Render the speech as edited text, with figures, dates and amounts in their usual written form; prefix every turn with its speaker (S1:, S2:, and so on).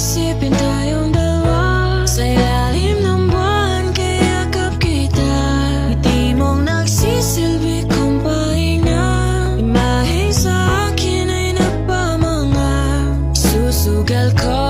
S1: Isipin tayong dalawa sa ilalim ng buwan, kayakap kita. Ngiti mong nagsisilbi kong pahinga, imahe sa akin ay nagpamanga. Susugal ko